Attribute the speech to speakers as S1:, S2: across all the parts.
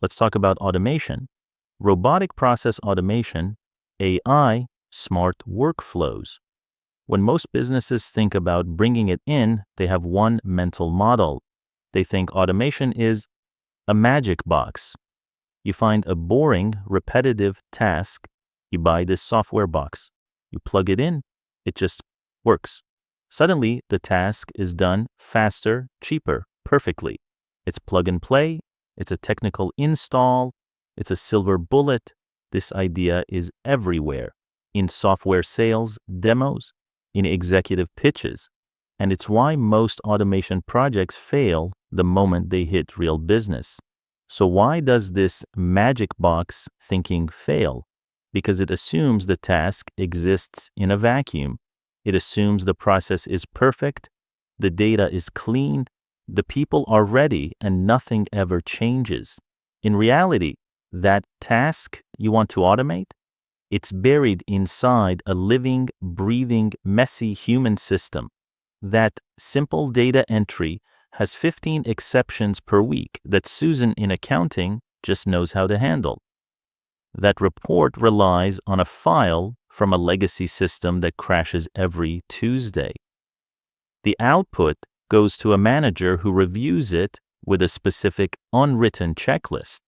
S1: Let's talk about automation. Robotic process automation, AI, smart workflows. When most businesses think about bringing it in, they have one mental model. They think automation is a magic box. You find a boring, repetitive task, you buy this software box. You plug it in, it just works. Suddenly, the task is done faster, cheaper, perfectly. It's plug and play, it's a technical install, it's a silver bullet. This idea is everywhere, in software sales, demos, in executive pitches. And it's why most automation projects fail the moment they hit real business. So why does this magic box thinking fail? Because it assumes the task exists in a vacuum. It assumes the process is perfect, the data is clean, the people are ready, and nothing ever changes. In reality, that task you want to automate, it's buried inside a living, breathing, messy human system. That simple data entry has 15 exceptions per week that Susan in accounting just knows how to handle. That report relies on a file from a legacy system that crashes every Tuesday. The output goes to a manager who reviews it with a specific unwritten checklist.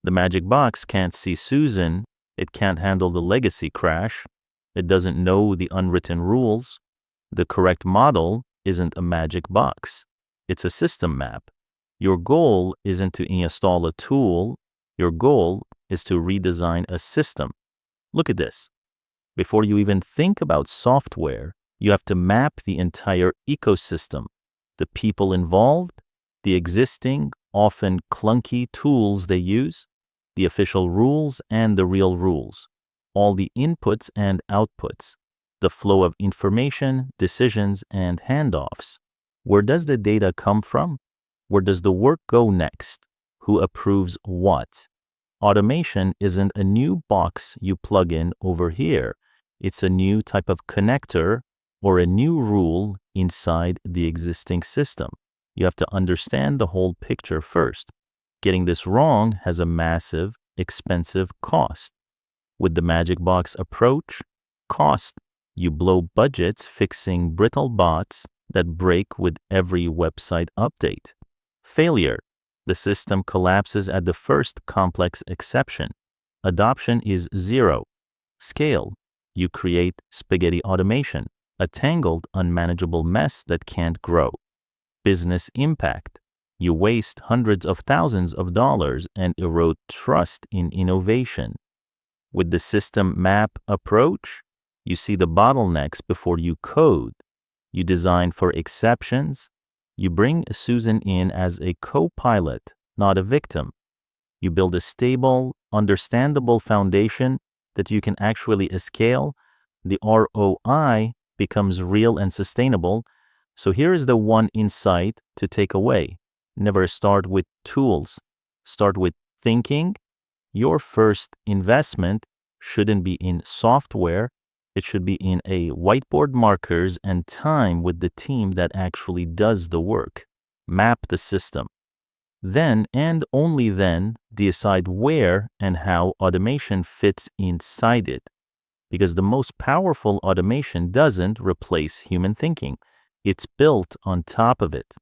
S1: The magic box can't see Susan, it can't handle the legacy crash, it doesn't know the unwritten rules. The correct model isn't a magic box. It's a system map. Your goal isn't to install a tool. Your goal is to redesign a system. Look at this. Before you even think about software, you have to map the entire ecosystem, the people involved, the existing, often clunky tools they use, the official rules and the real rules, all the inputs and outputs, the flow of information, decisions, and handoffs. Where does the data come from? Where does the work go next? Who approves what? Automation isn't a new box you plug in over here. It's a new type of connector or a new rule inside the existing system. You have to understand the whole picture first. Getting this wrong has a massive, expensive cost. With the magic box approach, cost. You blow budgets fixing brittle bots that break with every website update. Failure. The system collapses at the first complex exception. Adoption is zero. Scale. You create spaghetti automation, a tangled, unmanageable mess that can't grow. Business impact. You waste hundreds of thousands of dollars and erode trust in innovation. With the system map approach, you see the bottlenecks before you code. You design for exceptions. You bring Susan in as a co-pilot, not a victim. You build a stable, understandable foundation that you can actually scale. The ROI becomes real and sustainable. So here is the one insight to take away. Never start with tools. Start with thinking. Your first investment shouldn't be in software. It should be in a whiteboard markers and time with the team that actually does the work. Map the system. Then and only then decide where and how automation fits inside it. Because the most powerful automation doesn't replace human thinking. It's built on top of it.